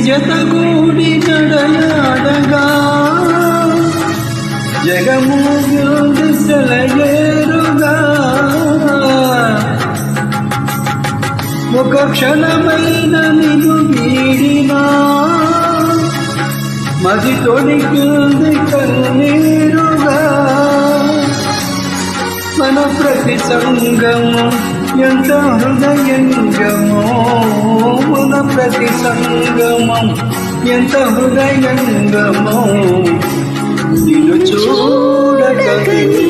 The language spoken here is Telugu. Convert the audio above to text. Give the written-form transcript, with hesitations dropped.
జతగూడి నడయాడగా జగము సెలయేరుగా ఒక క్షణమైన నిన్ను వీడినా మది తొడికింది కన్నీరుగా మన ప్రతి సంగము ఎంత హృదయంగమో మన ప్రతి సంగమం ఎంత హృదయంగమో నిన్ను చూడగలిగి